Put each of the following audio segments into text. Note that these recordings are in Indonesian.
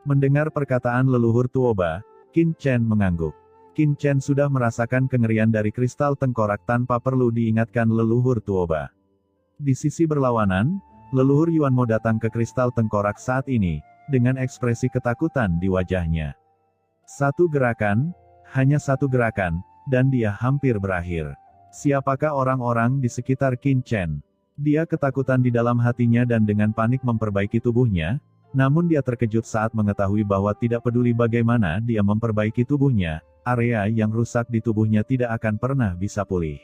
Mendengar perkataan leluhur Tuoba, Qin Chen mengangguk. Qin Chen sudah merasakan kengerian dari kristal tengkorak tanpa perlu diingatkan leluhur Tuoba. Di sisi berlawanan, leluhur Yuanmo datang ke kristal tengkorak saat ini, dengan ekspresi ketakutan di wajahnya. Satu gerakan, hanya satu gerakan, dan dia hampir berakhir. Siapakah orang-orang di sekitar Qin Chen? Dia ketakutan di dalam hatinya dan dengan panik memperbaiki tubuhnya, namun dia terkejut saat mengetahui bahwa tidak peduli bagaimana dia memperbaiki tubuhnya, area yang rusak di tubuhnya tidak akan pernah bisa pulih.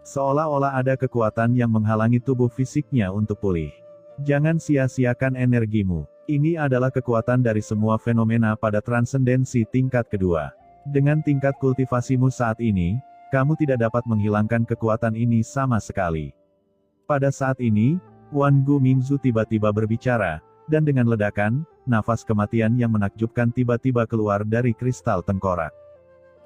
Seolah-olah ada kekuatan yang menghalangi tubuh fisiknya untuk pulih. Jangan sia-siakan energimu. Ini adalah kekuatan dari semua fenomena pada transendensi tingkat kedua. Dengan tingkat kultivasimu saat ini, kamu tidak dapat menghilangkan kekuatan ini sama sekali. Pada saat ini, Wan Gu Mingzu tiba-tiba berbicara, dan dengan ledakan, nafas kematian yang menakjubkan tiba-tiba keluar dari kristal tengkorak.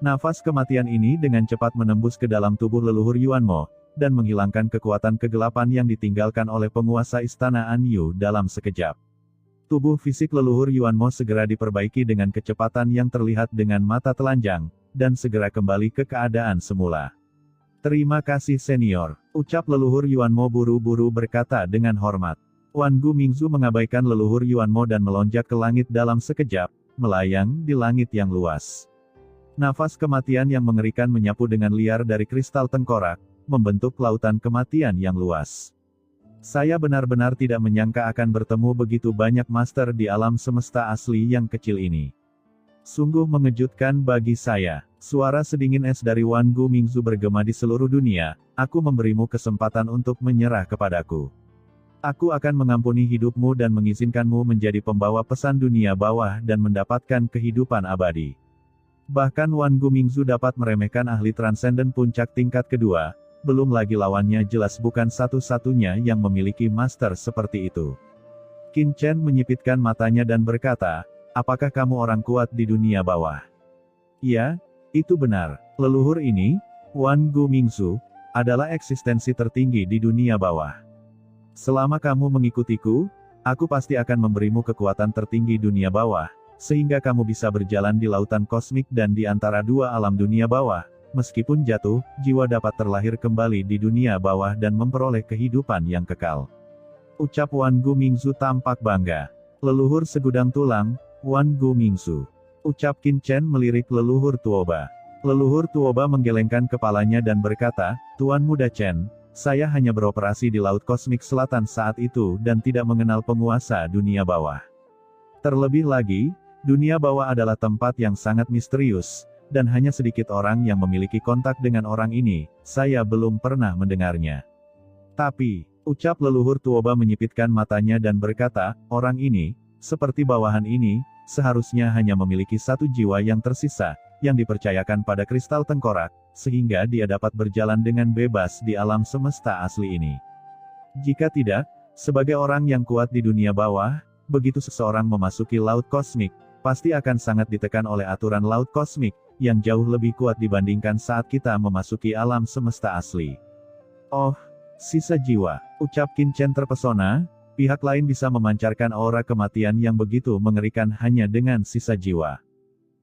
Nafas kematian ini dengan cepat menembus ke dalam tubuh leluhur Yuanmo, dan menghilangkan kekuatan kegelapan yang ditinggalkan oleh penguasa istana Anyu dalam sekejap. Tubuh fisik leluhur Yuanmo segera diperbaiki dengan kecepatan yang terlihat dengan mata telanjang, dan segera kembali ke keadaan semula. Terima kasih senior, ucap leluhur Yuanmo buru-buru berkata dengan hormat. Wan Gu Mingzu mengabaikan leluhur Yuanmo dan melonjak ke langit dalam sekejap, melayang di langit yang luas. Nafas kematian yang mengerikan menyapu dengan liar dari kristal tengkorak, membentuk lautan kematian yang luas. Saya benar-benar tidak menyangka akan bertemu begitu banyak master di alam semesta asli yang kecil ini. Sungguh mengejutkan bagi saya. Suara sedingin es dari Wan Gu Mingzu bergema di seluruh dunia, aku memberimu kesempatan untuk menyerah kepadaku. Aku akan mengampuni hidupmu dan mengizinkanmu menjadi pembawa pesan dunia bawah dan mendapatkan kehidupan abadi. Bahkan Wan Gu Mingzu dapat meremehkan ahli transenden puncak tingkat kedua, belum lagi lawannya jelas bukan satu-satunya yang memiliki master seperti itu. Qin Chen menyipitkan matanya dan berkata, apakah kamu orang kuat di dunia bawah? Ya, itu benar. Leluhur ini, Wan Gu Mingzu, adalah eksistensi tertinggi di dunia bawah. Selama kamu mengikutiku, aku pasti akan memberimu kekuatan tertinggi dunia bawah, sehingga kamu bisa berjalan di lautan kosmik dan di antara dua alam dunia bawah. Meskipun jatuh, jiwa dapat terlahir kembali di dunia bawah dan memperoleh kehidupan yang kekal. Ucap Wan Gu Mingzu tampak bangga. Leluhur segudang tulang, Wan Gu Mingzu. Ucap Qin Chen melirik leluhur Tuoba. Leluhur Tuoba menggelengkan kepalanya dan berkata, Tuan Muda Chen, saya hanya beroperasi di Laut Kosmik Selatan saat itu dan tidak mengenal penguasa dunia bawah. Terlebih lagi, dunia bawah adalah tempat yang sangat misterius, dan hanya sedikit orang yang memiliki kontak dengan orang ini, saya belum pernah mendengarnya. Tapi, ucap leluhur Tuoba menyipitkan matanya dan berkata, orang ini, seperti bawahan ini, seharusnya hanya memiliki satu jiwa yang tersisa, yang dipercayakan pada kristal tengkorak, sehingga dia dapat berjalan dengan bebas di alam semesta asli ini. Jika tidak, sebagai orang yang kuat di dunia bawah, begitu seseorang memasuki laut kosmik, pasti akan sangat ditekan oleh aturan laut kosmik, yang jauh lebih kuat dibandingkan saat kita memasuki alam semesta asli. Oh, sisa jiwa, ucap Qin Chen terpesona, pihak lain bisa memancarkan aura kematian yang begitu mengerikan hanya dengan sisa jiwa.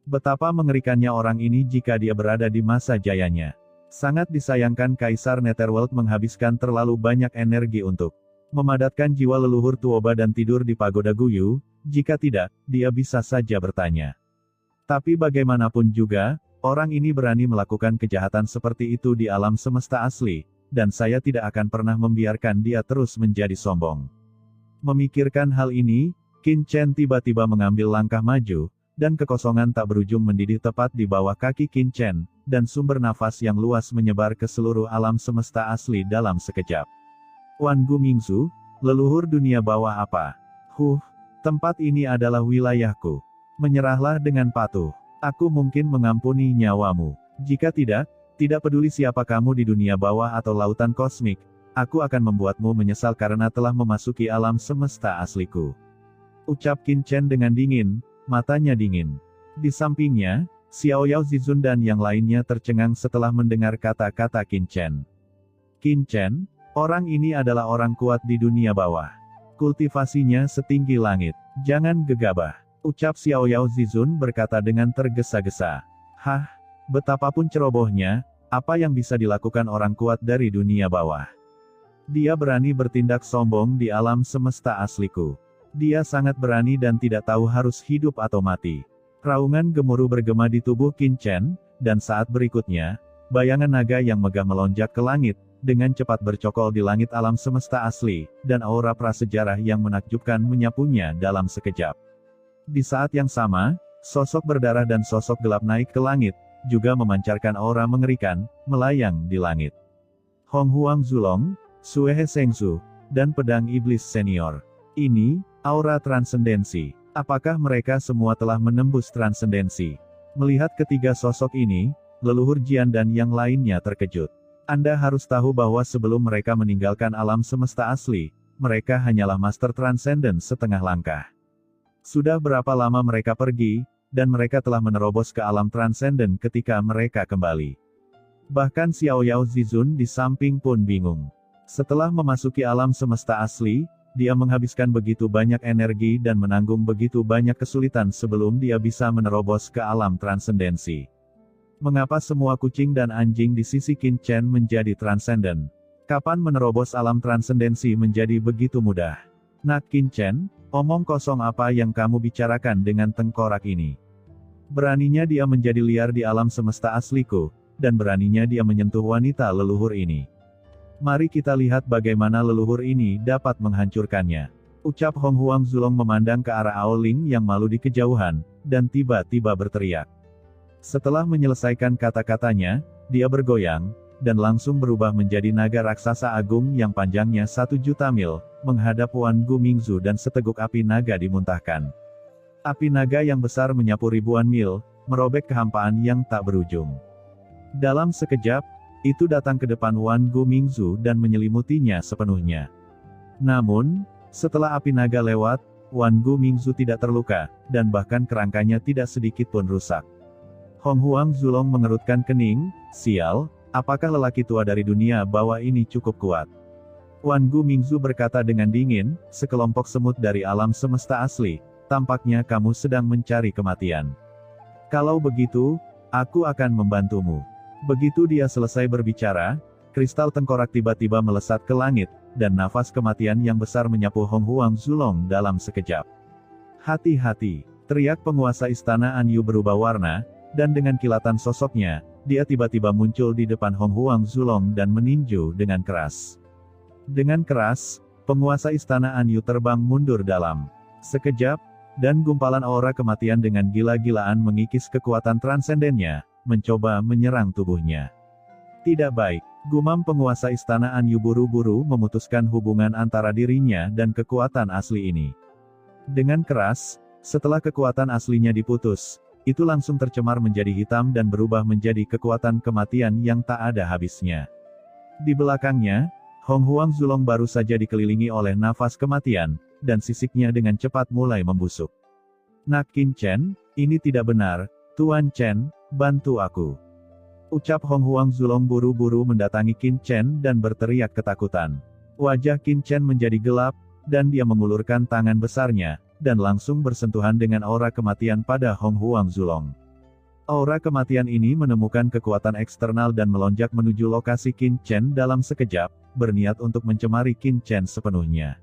Betapa mengerikannya orang ini jika dia berada di masa jayanya. Sangat disayangkan Kaisar Netherworld menghabiskan terlalu banyak energi untuk memadatkan jiwa leluhur Tuoba dan tidur di pagoda Guyu, jika tidak, dia bisa saja bertanya. Tapi bagaimanapun juga, orang ini berani melakukan kejahatan seperti itu di alam semesta asli, dan saya tidak akan pernah membiarkan dia terus menjadi sombong. Memikirkan hal ini, Qin Chen tiba-tiba mengambil langkah maju, dan kekosongan tak berujung mendidih tepat di bawah kaki Qin Chen, dan sumber nafas yang luas menyebar ke seluruh alam semesta asli dalam sekejap. Wan Gu Mingzu, leluhur dunia bawah apa? Tempat ini adalah wilayahku. Menyerahlah dengan patuh. Aku mungkin mengampuni nyawamu. Jika tidak peduli siapa kamu di dunia bawah atau lautan kosmik, aku akan membuatmu menyesal karena telah memasuki alam semesta asliku. Ucap Qin Chen dengan dingin. Matanya dingin. Di sampingnya, Xiao Yao Zizun dan yang lainnya tercengang setelah mendengar kata-kata Qin Chen. Qin Chen, orang ini adalah orang kuat di dunia bawah. Kultivasinya setinggi langit. Jangan gegabah. Ucap Xiao Yao Zizun berkata dengan tergesa-gesa. Hah, betapapun cerobohnya, apa yang bisa dilakukan orang kuat dari dunia bawah? Dia berani bertindak sombong di alam semesta asliku. Dia sangat berani dan tidak tahu harus hidup atau mati. Raungan gemuruh bergema di tubuh Qin Chen, dan saat berikutnya, bayangan naga yang megah melonjak ke langit, dengan cepat bercokol di langit alam semesta asli, dan aura prasejarah yang menakjubkan menyapunya dalam sekejap. Di saat yang sama, sosok berdarah dan sosok gelap naik ke langit, juga memancarkan aura mengerikan, melayang di langit. Hong Huang Zulong, Sue He Sengsu, dan pedang iblis senior. Ini, aura transendensi. Apakah mereka semua telah menembus transendensi? Melihat ketiga sosok ini, leluhur Jian dan yang lainnya terkejut. Anda harus tahu bahwa sebelum mereka meninggalkan alam semesta asli, mereka hanyalah master transenden setengah langkah. Sudah berapa lama mereka pergi, dan mereka telah menerobos ke alam transenden ketika mereka kembali. Bahkan Xiao Yao Zizun di samping pun bingung. Setelah memasuki alam semesta asli, dia menghabiskan begitu banyak energi dan menanggung begitu banyak kesulitan sebelum dia bisa menerobos ke alam transendensi. Mengapa semua kucing dan anjing di sisi Qin Chen menjadi transenden? Kapan menerobos alam transendensi menjadi begitu mudah? Nak Qin Chen, omong kosong apa yang kamu bicarakan dengan tengkorak ini? Beraninya dia menjadi liar di alam semesta asliku, dan beraninya dia menyentuh wanita leluhur ini. Mari kita lihat bagaimana leluhur ini dapat menghancurkannya. Ucap Hong Huang Zulong memandang ke arah Ao Ling yang malu di kejauhan, dan tiba-tiba berteriak. Setelah menyelesaikan kata-katanya, dia bergoyang, dan langsung berubah menjadi naga raksasa agung yang panjangnya 1.000.000 mil, menghadap Wan Gu Mingzu dan seteguk api naga dimuntahkan. Api naga yang besar menyapu ribuan mil, merobek kehampaan yang tak berujung. Dalam sekejap, itu datang ke depan Wan Gu Mingzu dan menyelimutinya sepenuhnya. Namun, setelah api naga lewat, Wan Gu Mingzu tidak terluka, dan bahkan kerangkanya tidak sedikit pun rusak. Hong Huang Zulong mengerutkan kening, sial, apakah lelaki tua dari dunia bawah ini cukup kuat? Wan Gu Mingzu berkata dengan dingin, sekelompok semut dari alam semesta asli, tampaknya kamu sedang mencari kematian. Kalau begitu, aku akan membantumu. Begitu dia selesai berbicara, kristal tengkorak tiba-tiba melesat ke langit, dan nafas kematian yang besar menyapu Hong Huang Zulong dalam sekejap. Hati-hati, teriak penguasa istana Anyu berubah warna, dan dengan kilatan sosoknya, dia tiba-tiba muncul di depan Hong Huang Zulong dan meninju dengan keras. Dengan keras, penguasa istana Anyu terbang mundur dalam sekejap, dan gumpalan aura kematian dengan gila-gilaan mengikis kekuatan transendennya, mencoba menyerang tubuhnya. Tidak baik, gumam penguasa istana Anyu buru-buru memutuskan hubungan antara dirinya dan kekuatan asli ini. Dengan keras, setelah kekuatan aslinya diputus, itu langsung tercemar menjadi hitam dan berubah menjadi kekuatan kematian yang tak ada habisnya. Di belakangnya, Hong Huang Zulong baru saja dikelilingi oleh nafas kematian, dan sisiknya dengan cepat mulai membusuk. Nak Qin Chen, ini tidak benar, Tuan Chen, bantu aku. Ucap Hong Huang Zulong buru-buru mendatangi Qin Chen dan berteriak ketakutan. Wajah Qin Chen menjadi gelap, dan dia mengulurkan tangan besarnya, dan langsung bersentuhan dengan aura kematian pada Hong Huang Zulong. Aura kematian ini menemukan kekuatan eksternal dan melonjak menuju lokasi Qin Chen dalam sekejap, berniat untuk mencemari Qin Chen sepenuhnya.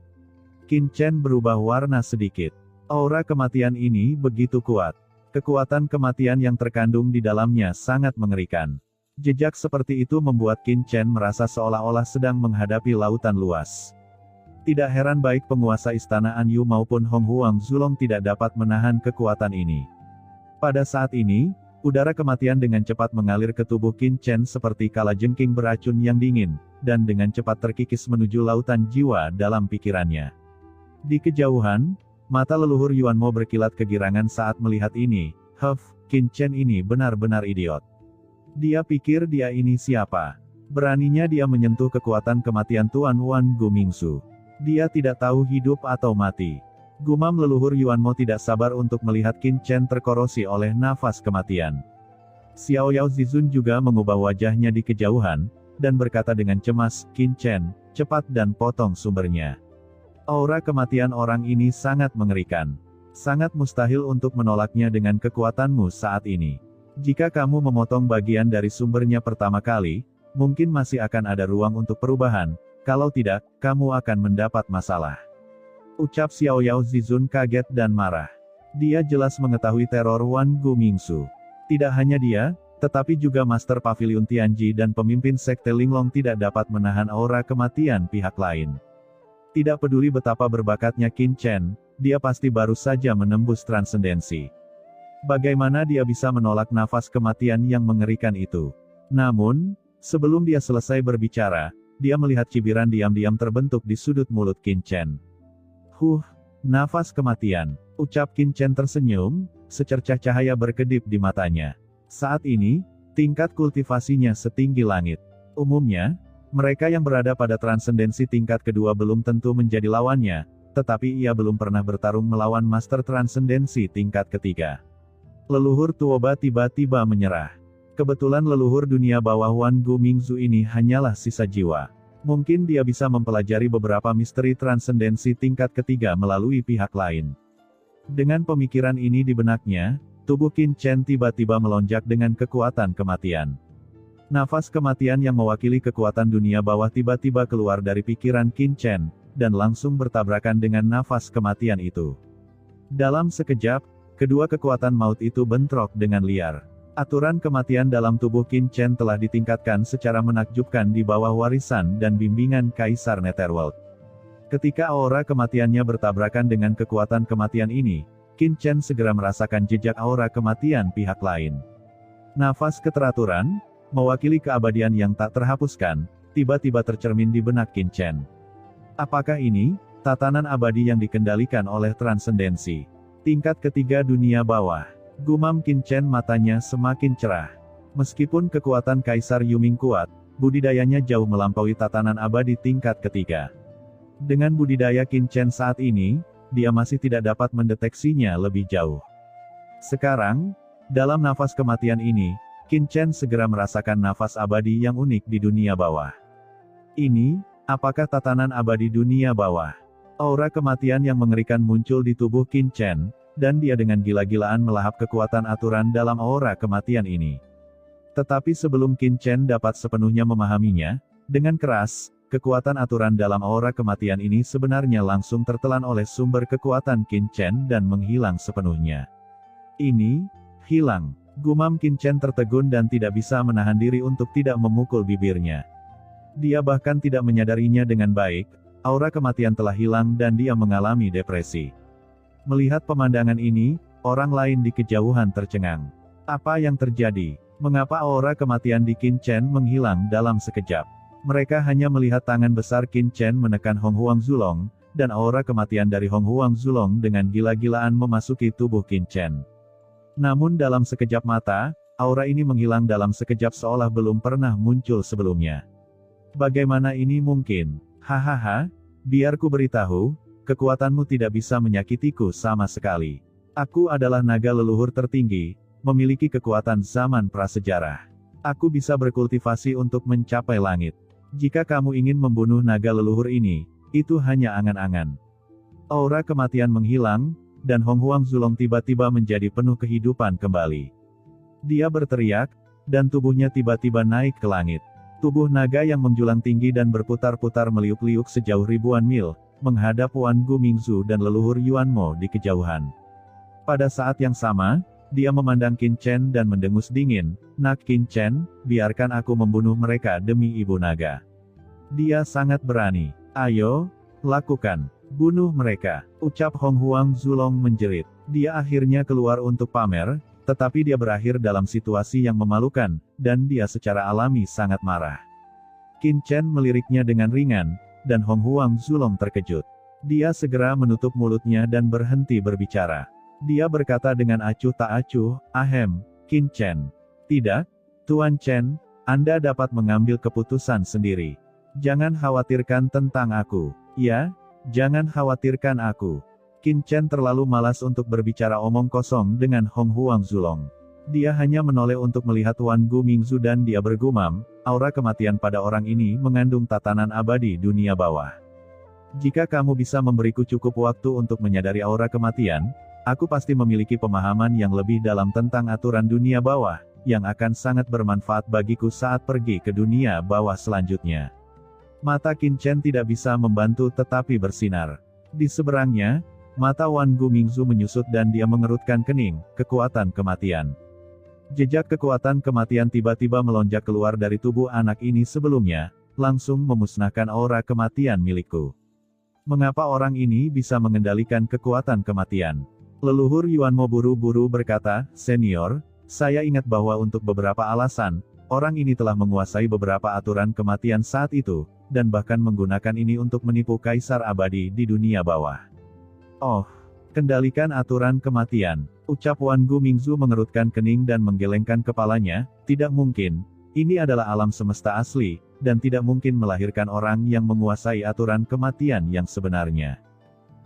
Qin Chen berubah warna sedikit. Aura kematian ini begitu kuat. Kekuatan kematian yang terkandung di dalamnya sangat mengerikan. Jejak seperti itu membuat Qin Chen merasa seolah-olah sedang menghadapi lautan luas. Tidak heran baik penguasa istana Anyu maupun Hong Huang Zulong tidak dapat menahan kekuatan ini. Pada saat ini, udara kematian dengan cepat mengalir ke tubuh Qin Chen seperti kalajengking beracun yang dingin, dan dengan cepat terkikis menuju lautan jiwa dalam pikirannya. Di kejauhan, mata leluhur Yuanmo berkilat kegirangan saat melihat ini. Qin Chen ini benar-benar idiot. Dia pikir dia ini siapa? Beraninya dia menyentuh kekuatan kematian Tuan Wan Gu Mingzu. Dia tidak tahu hidup atau mati. Gumam leluhur Yuanmo tidak sabar untuk melihat Qin Chen terkorosi oleh nafas kematian. Xiao Yao Zizun juga mengubah wajahnya di kejauhan, dan berkata dengan cemas, Qin Chen, cepat dan potong sumbernya. Aura kematian orang ini sangat mengerikan. Sangat mustahil untuk menolaknya dengan kekuatanmu saat ini. Jika kamu memotong bagian dari sumbernya pertama kali, mungkin masih akan ada ruang untuk perubahan, kalau tidak, kamu akan mendapat masalah. Ucap Xiao Yao Zizun kaget dan marah. Dia jelas mengetahui teror Wan Gu Mingsu. Tidak hanya dia, tetapi juga Master Pavilion Tianji dan pemimpin Sekte Linglong tidak dapat menahan aura kematian pihak lain. Tidak peduli betapa berbakatnya Qin Chen, dia pasti baru saja menembus transendensi. Bagaimana dia bisa menolak nafas kematian yang mengerikan itu? Namun, sebelum dia selesai berbicara, dia melihat cibiran diam-diam terbentuk di sudut mulut Qin Chen. Nafas kematian, ucap Qin Chen tersenyum, secercah cahaya berkedip di matanya. Saat ini, tingkat kultivasinya setinggi langit. Umumnya, mereka yang berada pada transendensi tingkat kedua belum tentu menjadi lawannya, tetapi ia belum pernah bertarung melawan Master Transendensi tingkat ketiga. Leluhur Tuoba tiba-tiba menyerah. Kebetulan leluhur dunia bawah Wan Gu Mingzu ini hanyalah sisa jiwa. Mungkin dia bisa mempelajari beberapa misteri transendensi tingkat ketiga melalui pihak lain. Dengan pemikiran ini di benaknya, tubuh Qin Chen tiba-tiba melonjak dengan kekuatan kematian. Nafas kematian yang mewakili kekuatan dunia bawah tiba-tiba keluar dari pikiran Qin Chen, dan langsung bertabrakan dengan nafas kematian itu. Dalam sekejap, kedua kekuatan maut itu bentrok dengan liar. Aturan kematian dalam tubuh Qin Chen telah ditingkatkan secara menakjubkan di bawah warisan dan bimbingan Kaisar Netherworld. Ketika aura kematiannya bertabrakan dengan kekuatan kematian ini, Qin Chen segera merasakan jejak aura kematian pihak lain. Nafas keteraturan, mewakili keabadian yang tak terhapuskan, tiba-tiba tercermin di benak Qin Chen. Apakah ini tatanan abadi yang dikendalikan oleh transendensi tingkat ketiga dunia bawah? Gumam Qin Chen, matanya semakin cerah. Meskipun kekuatan Kaisar Yuming kuat, budidayanya jauh melampaui tatanan abadi tingkat ketiga. Dengan budidaya Qin Chen saat ini, dia masih tidak dapat mendeteksinya lebih jauh. Sekarang, dalam nafas kematian ini, Qin Chen segera merasakan nafas abadi yang unik di dunia bawah. Ini, apakah tatanan abadi dunia bawah? Aura kematian yang mengerikan muncul di tubuh Qin Chen, dan dia dengan gila-gilaan melahap kekuatan aturan dalam aura kematian ini. Tetapi sebelum Qin Chen dapat sepenuhnya memahaminya, dengan keras, kekuatan aturan dalam aura kematian ini sebenarnya langsung tertelan oleh sumber kekuatan Qin Chen dan menghilang sepenuhnya. Ini, hilang. Gumam Qin Chen tertegun dan tidak bisa menahan diri untuk tidak memukul bibirnya. Dia bahkan tidak menyadarinya dengan baik, aura kematian telah hilang dan dia mengalami depresi. Melihat pemandangan ini, orang lain di kejauhan tercengang. Apa yang terjadi? Mengapa aura kematian di Qin Chen menghilang dalam sekejap? Mereka hanya melihat tangan besar Qin Chen menekan Hong Huang Zulong, dan aura kematian dari Hong Huang Zulong dengan gila-gilaan memasuki tubuh Qin Chen. Namun dalam sekejap mata, aura ini menghilang dalam sekejap seolah belum pernah muncul sebelumnya. Bagaimana ini mungkin? Hahaha, biar ku beritahu, kekuatanmu tidak bisa menyakitiku sama sekali. Aku adalah naga leluhur tertinggi, memiliki kekuatan zaman prasejarah. Aku bisa berkultivasi untuk mencapai langit. Jika kamu ingin membunuh naga leluhur ini, itu hanya angan-angan. Aura kematian menghilang, dan Hong Huang Zulong tiba-tiba menjadi penuh kehidupan kembali. Dia berteriak, dan tubuhnya tiba-tiba naik ke langit. Tubuh naga yang menjulang tinggi dan berputar-putar meliuk-liuk sejauh ribuan mil, menghadap Wan Gu Mingzu dan leluhur Yuan Mo di kejauhan. Pada saat yang sama, dia memandang Qin Chen dan mendengus dingin, "Nak Qin Chen, biarkan aku membunuh mereka demi ibu naga." Dia sangat berani. "Ayo, lakukan. Bunuh mereka," ucap Hong Huang Zulong menjerit. Dia akhirnya keluar untuk pamer, tetapi dia berakhir dalam situasi yang memalukan, dan dia secara alami sangat marah. Qin Chen meliriknya dengan ringan, dan Hong Huang Zulong terkejut. Dia segera menutup mulutnya dan berhenti berbicara. Dia berkata dengan acuh tak acuh, "Ahem, Qin Chen. Tidak, Tuan Chen, Anda dapat mengambil keputusan sendiri. Jangan khawatirkan tentang aku. Ya, jangan khawatirkan aku." Qin Chen terlalu malas untuk berbicara omong kosong dengan Hong Huang Zulong. Dia hanya menoleh untuk melihat Wan Gu Mingzu dan dia bergumam, aura kematian pada orang ini mengandung tatanan abadi dunia bawah. Jika kamu bisa memberiku cukup waktu untuk menyadari aura kematian, Aku pasti memiliki pemahaman yang lebih dalam tentang aturan dunia bawah, yang akan sangat bermanfaat bagiku saat pergi ke dunia bawah selanjutnya. Mata Qin Chen tidak bisa membantu tetapi bersinar. Di seberangnya, mata Wan Gumingzu menyusut dan dia mengerutkan kening, kekuatan kematian. Jejak kekuatan kematian tiba-tiba melonjak keluar dari tubuh anak ini sebelumnya, langsung memusnahkan aura kematian milikku. Mengapa orang ini bisa mengendalikan kekuatan kematian? Leluhur Yuanmo buru-buru berkata, "Senior, saya ingat bahwa untuk beberapa alasan, orang ini telah menguasai beberapa aturan kematian saat itu, dan bahkan menggunakan ini untuk menipu kaisar abadi di dunia bawah." "Oh, kendalikan aturan kematian," ucap Wan Gumingzu mengerutkan kening dan menggelengkan kepalanya, "Tidak mungkin, ini adalah alam semesta asli, dan tidak mungkin melahirkan orang yang menguasai aturan kematian yang sebenarnya."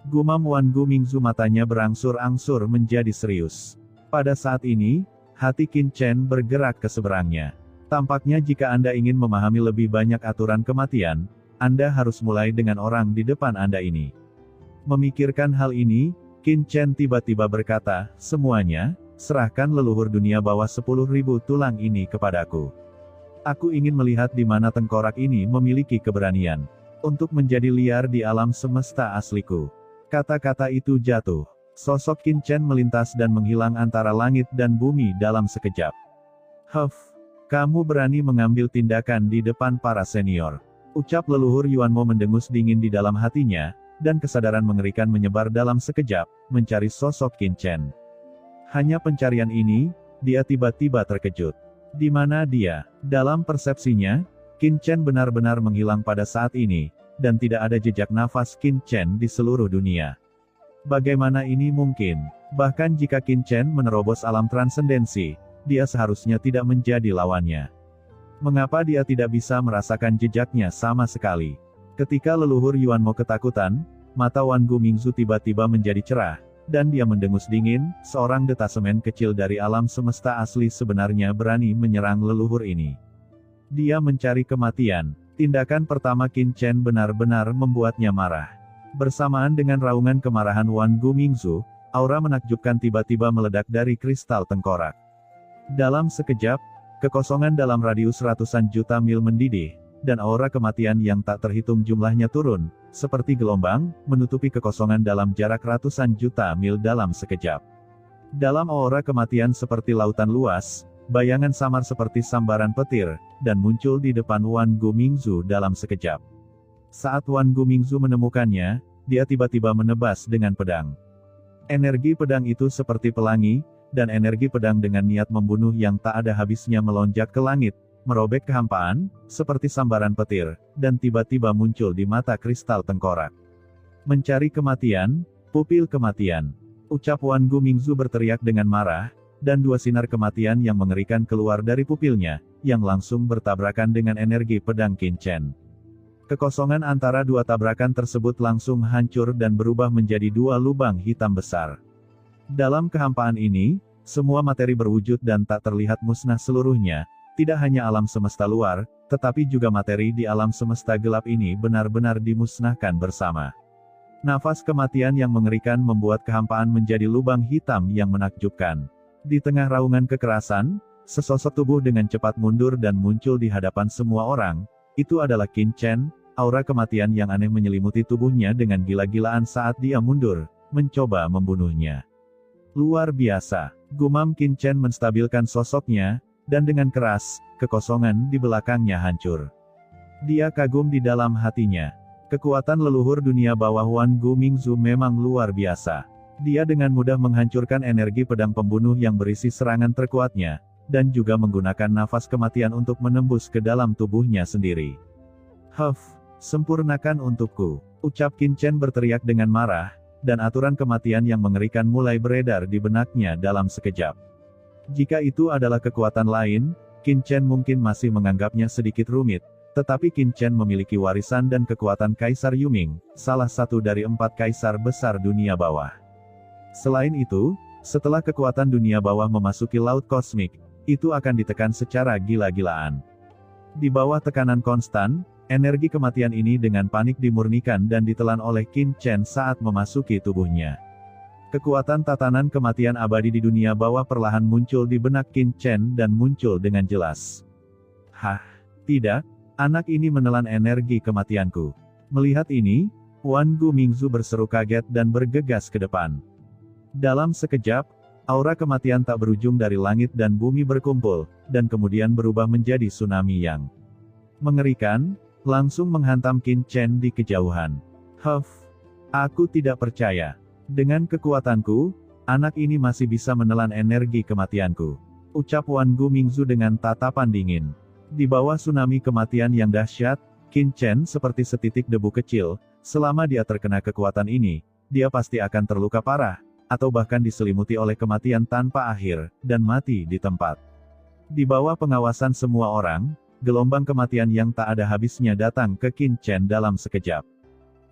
Gumam Wan Gumingzu, matanya berangsur-angsur menjadi serius. Pada saat ini, hati Qin Chen bergerak ke seberangnya. Tampaknya jika Anda ingin memahami lebih banyak aturan kematian, Anda harus mulai dengan orang di depan Anda ini. Memikirkan hal ini, Qin Chen tiba-tiba berkata, "Semuanya, serahkan leluhur dunia bawah 10.000 tulang ini kepadaku. Aku ingin melihat di mana tengkorak ini memiliki keberanian untuk menjadi liar di alam semesta asliku." Kata-kata itu jatuh. Sosok Qin Chen melintas dan menghilang antara langit dan bumi dalam sekejap. "Huff, kamu berani mengambil tindakan di depan para senior," ucap leluhur Yuanmo mendengus dingin di dalam hatinya, dan kesadaran mengerikan menyebar dalam sekejap, mencari sosok Qin Chen. Hanya pencarian ini, dia tiba-tiba terkejut. Di mana dia? Dalam persepsinya, Qin Chen benar-benar menghilang pada saat ini, dan tidak ada jejak nafas Qin Chen di seluruh dunia. Bagaimana ini mungkin? Bahkan jika Qin Chen menerobos alam transendensi, dia seharusnya tidak menjadi lawannya. Mengapa dia tidak bisa merasakan jejaknya sama sekali? Ketika leluhur Yuanmo ketakutan, mata Wan Gumingzu tiba-tiba menjadi cerah, dan dia mendengus dingin, seorang detasemen kecil dari alam semesta asli sebenarnya berani menyerang leluhur ini. Dia mencari kematian. Tindakan pertama Qin Chen benar-benar membuatnya marah. Bersamaan dengan raungan kemarahan Wan Gumingzu, aura menakjubkan tiba-tiba meledak dari kristal tengkorak. Dalam sekejap, kekosongan dalam radius ratusan juta mil mendidih, dan aura kematian yang tak terhitung jumlahnya turun, seperti gelombang, menutupi kekosongan dalam jarak ratusan juta mil dalam sekejap. Dalam aura kematian seperti lautan luas, bayangan samar seperti sambaran petir, dan muncul di depan Wan Gumingzu dalam sekejap. Saat Wan Gumingzu menemukannya, dia tiba-tiba menebas dengan pedang. Energi pedang itu seperti pelangi, dan energi pedang dengan niat membunuh yang tak ada habisnya melonjak ke langit, merobek kehampaan, seperti sambaran petir, dan tiba-tiba muncul di mata kristal tengkorak. "Mencari kematian, pupil kematian," ucap Wan Gumingzu berteriak dengan marah, dan dua sinar kematian yang mengerikan keluar dari pupilnya, yang langsung bertabrakan dengan energi pedang Qin Chen. Kekosongan antara dua tabrakan tersebut langsung hancur dan berubah menjadi dua lubang hitam besar. Dalam kehampaan ini, semua materi berwujud dan tak terlihat musnah seluruhnya, tidak hanya alam semesta luar, tetapi juga materi di alam semesta gelap ini benar-benar dimusnahkan bersama. Nafas kematian yang mengerikan membuat kehampaan menjadi lubang hitam yang menakjubkan. Di tengah raungan kekerasan, sesosok tubuh dengan cepat mundur dan muncul di hadapan semua orang. Itu adalah Qin Chen, aura kematian yang aneh menyelimuti tubuhnya dengan gila-gilaan saat dia mundur, mencoba membunuhnya. "Luar biasa," gumam Qin Chen menstabilkan sosoknya, dan dengan keras, kekosongan di belakangnya hancur. Dia kagum di dalam hatinya. Kekuatan leluhur dunia bawah Wan Gumingzu memang luar biasa. Dia dengan mudah menghancurkan energi pedang pembunuh yang berisi serangan terkuatnya, dan juga menggunakan nafas kematian untuk menembus ke dalam tubuhnya sendiri. "Huff, sempurnakan untukku," ucap Qin Chen berteriak dengan marah, dan aturan kematian yang mengerikan mulai beredar di benaknya dalam sekejap. Jika itu adalah kekuatan lain, Qin Chen mungkin masih menganggapnya sedikit rumit, tetapi Qin Chen memiliki warisan dan kekuatan Kaisar Yuming, salah satu dari 4 kaisar besar dunia bawah. Selain itu, setelah kekuatan dunia bawah memasuki laut kosmik, itu akan ditekan secara gila-gilaan. Di bawah tekanan konstan, energi kematian ini dengan panik dimurnikan dan ditelan oleh Qin Chen saat memasuki tubuhnya. Kekuatan tatanan kematian abadi di dunia bawah perlahan muncul di benak Qin Chen dan muncul dengan jelas. Hah? Tidak, anak ini menelan energi kematianku. Melihat ini, Wan Gu Mingzu berseru kaget dan bergegas ke depan. Dalam sekejap, aura kematian tak berujung dari langit dan bumi berkumpul, dan kemudian berubah menjadi tsunami yang mengerikan, langsung menghantam Qin Chen di kejauhan. Huff, aku tidak percaya. Dengan kekuatanku, anak ini masih bisa menelan energi kematianku. Ucap Wan Gu Mingzu dengan tatapan dingin. Di bawah tsunami kematian yang dahsyat, Qin Chen seperti setitik debu kecil. Selama dia terkena kekuatan ini, dia pasti akan terluka parah, atau bahkan diselimuti oleh kematian tanpa akhir, dan mati di tempat. Di bawah pengawasan semua orang, gelombang kematian yang tak ada habisnya datang ke Qin Chen dalam sekejap.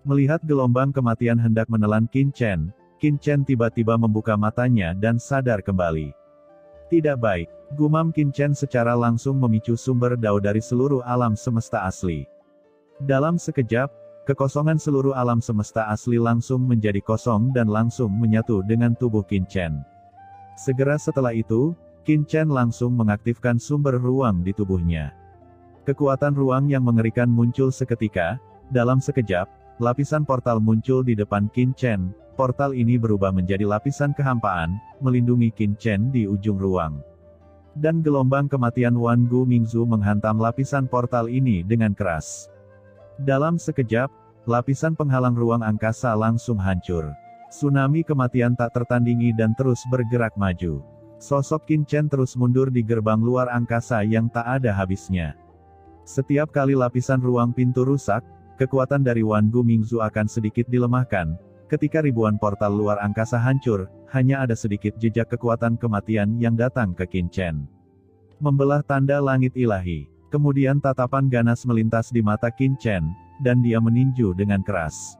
Melihat gelombang kematian hendak menelan Qin Chen tiba-tiba membuka matanya dan sadar kembali. Tidak baik, gumam Qin Chen secara langsung memicu sumber dao dari seluruh alam semesta asli. Dalam sekejap, kekosongan seluruh alam semesta asli langsung menjadi kosong dan langsung menyatu dengan tubuh Qin Chen. Segera setelah itu, Qin Chen langsung mengaktifkan sumber ruang di tubuhnya. Kekuatan ruang yang mengerikan muncul seketika. Dalam sekejap, lapisan portal muncul di depan Qin Chen. Portal ini berubah menjadi lapisan kehampaan, melindungi Qin Chen di ujung ruang. Dan gelombang kematian Wan Gu Mingzu menghantam lapisan portal ini dengan keras. Dalam sekejap, lapisan penghalang ruang angkasa langsung hancur. Tsunami kematian tak tertandingi dan terus bergerak maju. Sosok Qin Chen terus mundur di gerbang luar angkasa yang tak ada habisnya. Setiap kali lapisan ruang pintu rusak, kekuatan dari Wan Gu Mingzu akan sedikit dilemahkan. Ketika ribuan portal luar angkasa hancur, hanya ada sedikit jejak kekuatan kematian yang datang ke Qin Chen. Membelah tanda langit ilahi. Kemudian tatapan ganas melintas di mata Qin Chen, dan dia meninju dengan keras.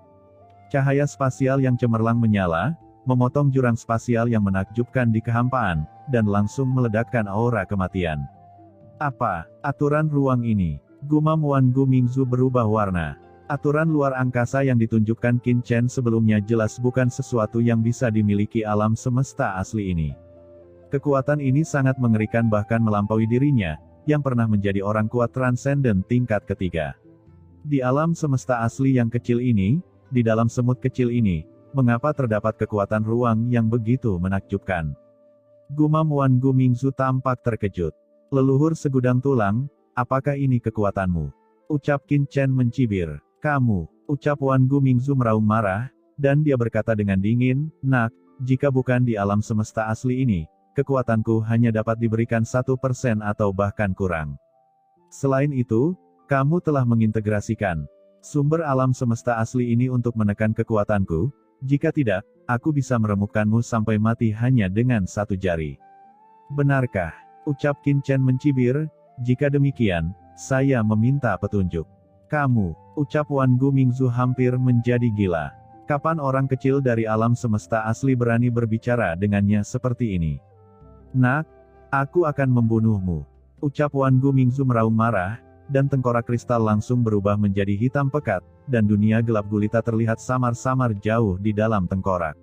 Cahaya spasial yang cemerlang menyala, memotong jurang spasial yang menakjubkan di kehampaan, dan langsung meledakkan aura kematian. Apa aturan ruang ini? Gumam Wan Gu Mingzu berubah warna. Aturan luar angkasa yang ditunjukkan Qin Chen sebelumnya jelas bukan sesuatu yang bisa dimiliki alam semesta asli ini. Kekuatan ini sangat mengerikan bahkan melampaui dirinya, yang pernah menjadi orang kuat transenden tingkat ketiga. Di alam semesta asli yang kecil ini, di dalam semut kecil ini, mengapa terdapat kekuatan ruang yang begitu menakjubkan? Gumam Wan Gu Mingzu tampak terkejut. Leluhur segudang tulang, apakah ini kekuatanmu? Ucap Qin Chen mencibir. Kamu, ucap Wan Gu Mingzu meraung marah, dan dia berkata dengan dingin, nak, jika bukan di alam semesta asli ini, kekuatanku hanya dapat diberikan 1% atau bahkan kurang. Selain itu, kamu telah mengintegrasikan sumber alam semesta asli ini untuk menekan kekuatanku, jika tidak, aku bisa meremukkanmu sampai mati hanya dengan satu jari. Benarkah? Ucap Qin Chen mencibir, jika demikian, saya meminta petunjuk. Kamu, ucap Wan Gu Mingzu hampir menjadi gila. Kapan orang kecil dari alam semesta asli berani berbicara dengannya seperti ini? Nak, aku akan membunuhmu. Ucap Wan Gu Mingzu meraung marah, dan tengkorak kristal langsung berubah menjadi hitam pekat, dan dunia gelap gulita terlihat samar-samar jauh di dalam tengkorak.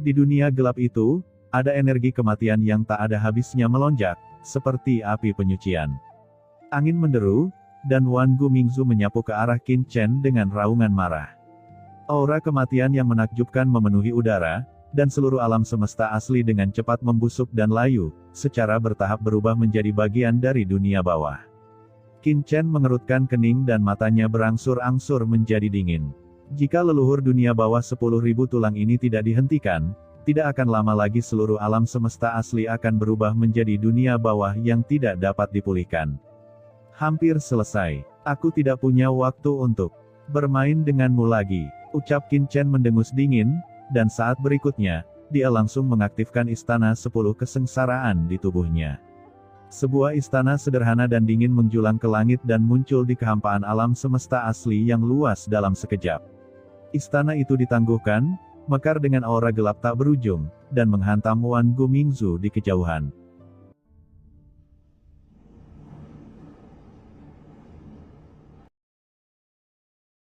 Di dunia gelap itu, ada energi kematian yang tak ada habisnya melonjak, seperti api penyucian. Angin menderu, dan Wan Gu Mingzu menyapu ke arah Qin Chen dengan raungan marah. Aura kematian yang menakjubkan memenuhi udara, dan seluruh alam semesta asli dengan cepat membusuk dan layu, secara bertahap berubah menjadi bagian dari dunia bawah. Qin Chen mengerutkan kening dan matanya berangsur-angsur menjadi dingin. Jika leluhur dunia bawah 10.000 tulang ini tidak dihentikan, tidak akan lama lagi seluruh alam semesta asli akan berubah menjadi dunia bawah yang tidak dapat dipulihkan. Hampir selesai. Aku tidak punya waktu untuk bermain denganmu lagi, ucap Qin Chen mendengus dingin, dan saat berikutnya, dia langsung mengaktifkan istana 10 kesengsaraan di tubuhnya. Sebuah istana sederhana dan dingin menjulang ke langit dan muncul di kehampaan alam semesta asli yang luas dalam sekejap. Istana itu ditangguhkan, mekar dengan aura gelap tak berujung, dan menghantam Wan Gu Mingzu di kejauhan.